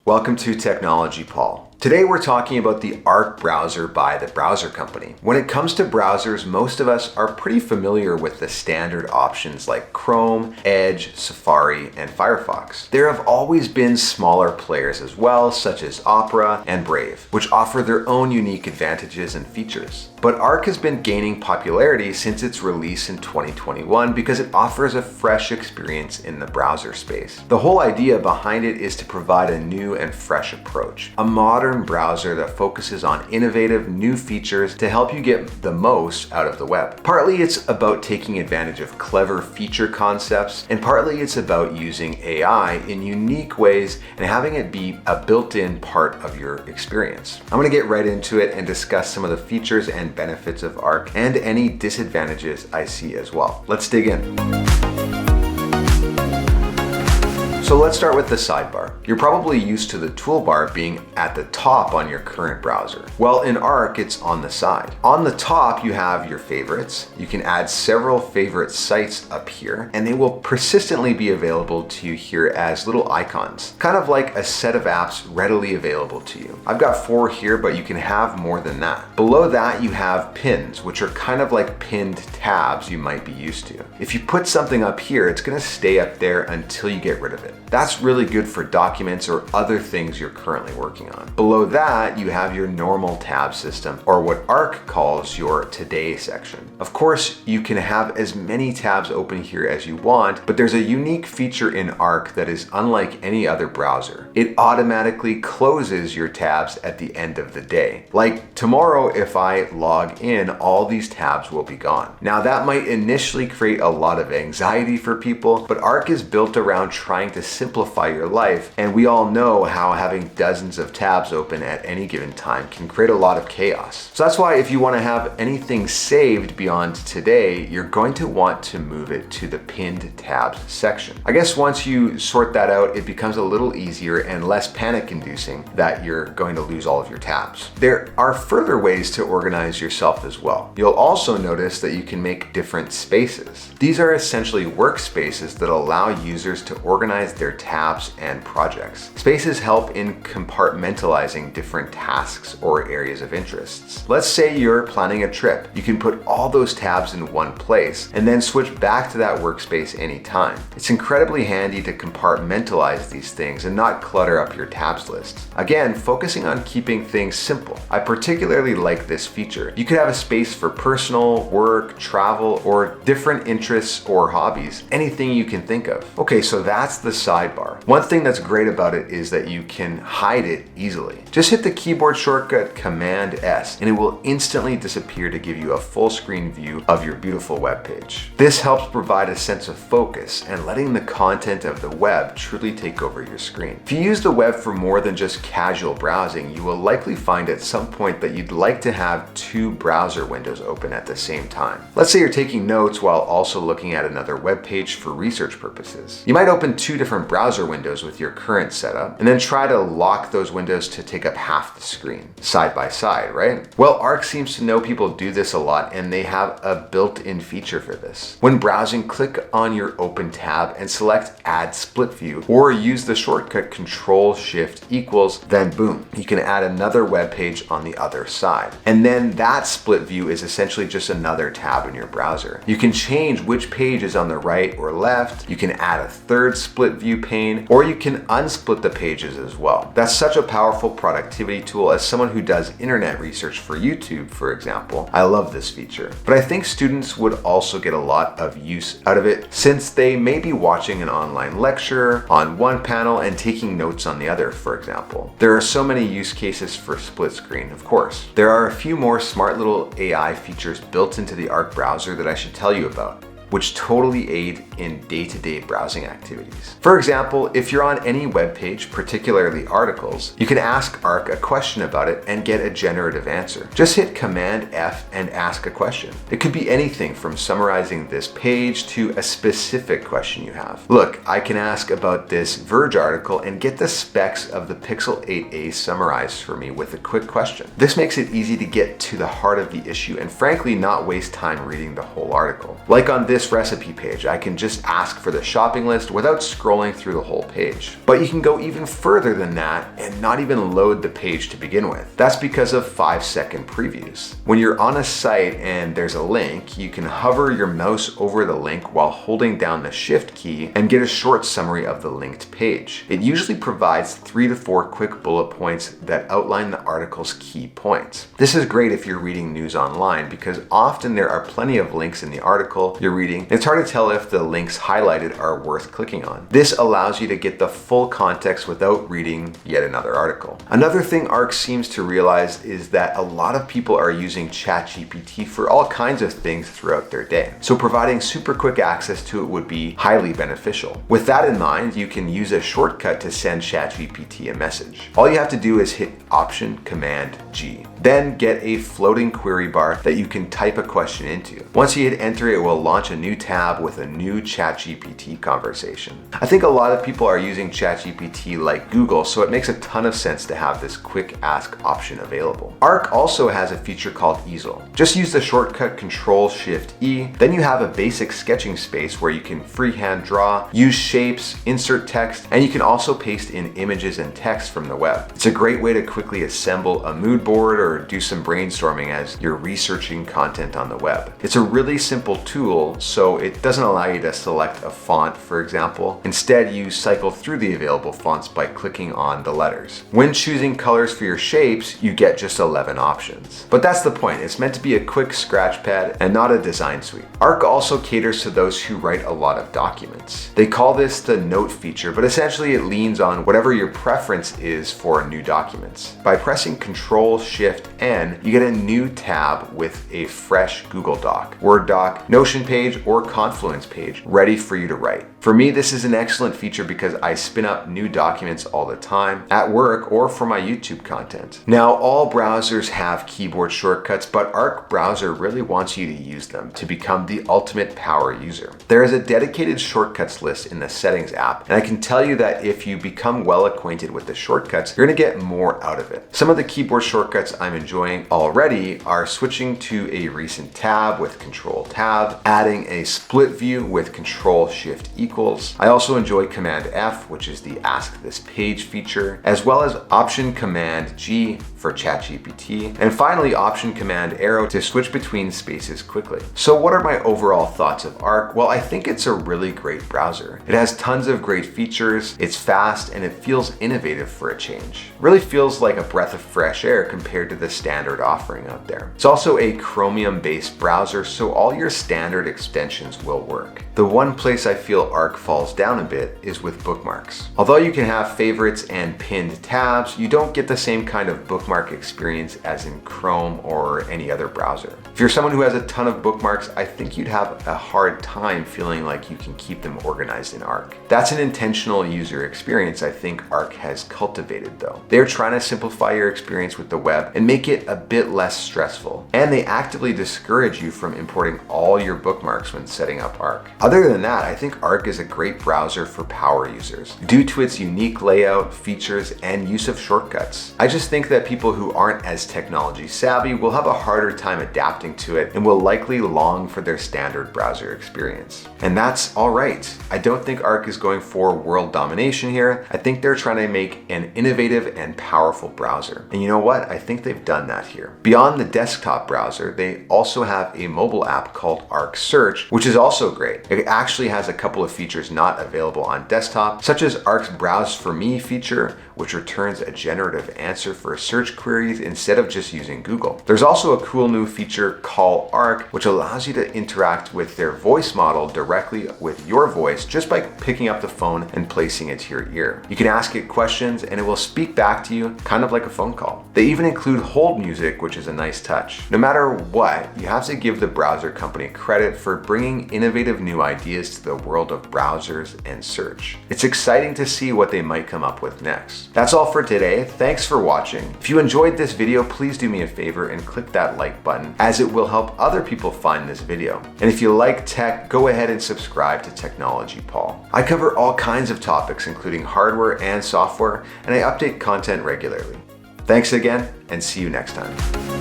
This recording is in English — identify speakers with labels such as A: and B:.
A: Welcome to Technology Paul. Today we're talking about the Arc browser by the browser company. When it comes to browsers, most of us are pretty familiar with the standard options like Chrome, Edge, Safari, and Firefox. There have always been smaller players as well, such as Opera and Brave, which offer their own unique advantages and features. But Arc has been gaining popularity since its release in 2021 because it offers a fresh experience in the browser space. The whole idea behind it is to provide a new and fresh approach, a modern browser that focuses on innovative new features to help you get the most out of the web. Partly it's about taking advantage of clever feature concepts, and partly it's about using AI in unique ways and having it be a built-in part of your experience. I'm going to get right into it and discuss some of the features and benefits of Arc and any disadvantages I see as well. Let's dig in. So let's start with the sidebar. You're probably used to the toolbar being at the top on your current browser. Well, in Arc, it's on the side. On the top, you have your favorites. You can add several favorite sites up here, and they will persistently be available to you here as little icons, kind of like a set of apps readily available to you. I've got 4 here, but you can have more than that. Below that, you have pins, which are kind of like pinned tabs you might be used to. If you put something up here, it's gonna stay up there until you get rid of it. That's really good for documents or other things you're currently working on. Below that, you have your normal tab system, or what Arc calls your Today section. Of course, you can have as many tabs open here as you want, but there's a unique feature in Arc that is unlike any other browser. It automatically closes your tabs at the end of the day. Like tomorrow, if I log in, all these tabs will be gone. Now that might initially create a lot of anxiety for people, but Arc is built around trying to simplify your life, and we all know how having dozens of tabs open at any given time can create a lot of chaos. So that's why if you want to have anything saved beyond today, you're going to want to move it to the pinned tabs section. I guess once you sort that out, it becomes a little easier and less panic-inducing that you're going to lose all of your tabs. There are further ways to organize yourself as well. You'll also notice that you can make different spaces. These are essentially workspaces that allow users to organize their tabs and projects. Spaces help in compartmentalizing different tasks or areas of interests. Let's say you're planning a trip. You can put all those tabs in one place and then switch back to that workspace anytime. It's incredibly handy to compartmentalize these things and not clutter up your tabs list. Again, focusing on keeping things simple. I particularly like this feature. You could have a space for personal, work, travel, or different interests or hobbies, anything you can think of. Okay, so that's the sidebar. One thing that's great about it is that you can hide it easily. Just hit the keyboard shortcut Command S and it will instantly disappear to give you a full screen view of your beautiful web page. This helps provide a sense of focus and letting the content of the web truly take over your screen. If you use the web for more than just casual browsing, you will likely find at some point that you'd like to have 2 browser windows open at the same time. Let's say you're taking notes while also looking at another web page for research purposes. You might open 2 different browser windows with your current setup and then try to lock those windows to take up half the screen, side by side, right? Well, Arc seems to know people do this a lot, and they have a built-in feature for this. When browsing, click on your open tab and select Add Split View, or use the shortcut Control-Shift=, then boom, you can add another web page on the other side. And then that split view is essentially just another tab in your browser. You can change which page is on the right or left. You can add a third split view pane, or you can unsplit the pages as well. That's such a powerful productivity tool. As someone who does internet research for YouTube, for example, I love this feature. But I think students would also get a lot of use out of it since they may be watching an online lecture on one panel and taking notes on the other, for example. There are so many use cases for split screen, of course. There are a few more smart little AI features built into the Arc browser that I should tell you about. which totally aid in day-to-day browsing activities. For example, if you're on any web page, particularly articles, you can ask Arc a question about it and get a generative answer. Just hit Command F and ask a question. It could be anything from summarizing this page to a specific question you have. Look, I can ask about this Verge article and get the specs of the Pixel 8a summarized for me with a quick question. This makes it easy to get to the heart of the issue and frankly not waste time reading the whole article. Like on this this recipe page, I can just ask for the shopping list without scrolling through the whole page. But you can go even further than that and not even load the page to begin with. That's because of 5-second previews. When you're on a site and there's a link, you can hover your mouse over the link while holding down the Shift key and get a short summary of the linked page. It usually provides 3 to 4 quick bullet points that outline the article's key points. This is great if you're reading news online because often there are plenty of links in the article you're reading. It's hard to tell if the links highlighted are worth clicking on. This allows you to get the full context without reading yet another article. Another thing ARC seems to realize is that a lot of people are using ChatGPT for all kinds of things throughout their day. So providing super quick access to it would be highly beneficial. With that in mind, you can use a shortcut to send ChatGPT a message. All you have to do is hit Option-Command-G. Then get a floating query bar that you can type a question into. Once you hit enter, it will launch a new tab with a new ChatGPT conversation. I think a lot of people are using ChatGPT like Google, so it makes a ton of sense to have this quick ask option available. ARC also has a feature called easel. Just use the shortcut Control-Shift-E, then you have a basic sketching space where you can freehand draw, use shapes, insert text, and you can also paste in images and text from the web. It's a great way to quickly assemble a mood board or do some brainstorming as you're researching content on the web. It's a really simple tool, so it doesn't allow you to select a font, for example. Instead, you cycle through the available fonts by clicking on the letters. When choosing colors for your shapes, you get just 11 options. But that's the point. It's meant to be a quick scratch pad and not a design suite. ARC also caters to those who write a lot of documents. They call this the note feature, but essentially it leans on whatever your preference is for new documents. By pressing Control-Shift-N, you get a new tab with a fresh Google Doc, Word doc, Notion page, or Confluence page ready for you to write. For me, this is an excellent feature because I spin up new documents all the time, at work or for my YouTube content. Now, all browsers have keyboard shortcuts, but ARC Browser really wants you to use them to become the ultimate power user. There is a dedicated shortcuts list in the Settings app, and I can tell you that if you become well acquainted with the shortcuts, you're going to get more out of it. Some of the keyboard shortcuts I'm enjoying already are switching to a recent tab with Control-Tab, adding a split view with Control-Shift-E. I also enjoy Command-F, which is the Ask This Page feature, as well as Option-Command-G for ChatGPT, and finally Option-Command-Arrow to switch between spaces quickly. So what are my overall thoughts of ARC? Well, I think it's a really great browser. It has tons of great features, it's fast, and it feels innovative for a change. It really feels like a breath of fresh air compared to the standard offering out there. It's also a Chromium-based browser, so all your standard extensions will work. The one place I feel ARC falls down a bit is with bookmarks. Although you can have favorites and pinned tabs, you don't get the same kind of bookmark experience as in Chrome or any other browser. If you're someone who has a ton of bookmarks, I think you'd have a hard time feeling like you can keep them organized in ARC. That's an intentional user experience I think ARC has cultivated though. They're trying to simplify your experience with the web and make it a bit less stressful. And they actively discourage you from importing all your bookmarks when setting up ARC. Other than that, I think ARC is a great browser for power users due to its unique layout, features, and use of shortcuts. I just think that people who aren't as technology savvy will have a harder time adapting to it and will likely long for their standard browser experience. And that's all right. I don't think ARC is going for world domination here. I think they're trying to make an innovative and powerful browser. And you know what? I think they've done that here. Beyond the desktop browser, they also have a mobile app called ARC Search, which is also great. It actually has a couple of features not available on desktop, such as ARC's Browse for Me feature, which returns a generative answer for search queries instead of just using Google. There's also a cool new feature, Call ARC, which allows you to interact with their voice model directly with your voice just by picking up the phone and placing it to your ear. You can ask it questions and it will speak back to you, kind of like a phone call. They even include hold music, which is a nice touch. No matter what, you have to give the browser company credit for bringing innovative new ideas to the world of browsers and search. It's exciting to see what they might come up with next. That's all for today. Thanks for watching. If you enjoyed this video, please do me a favor and click that like button, as it will help other people find this video. And if you like tech, go ahead and subscribe to Technology Paul. I cover all kinds of topics, including hardware and software, and I update content regularly. Thanks again, and see you next time.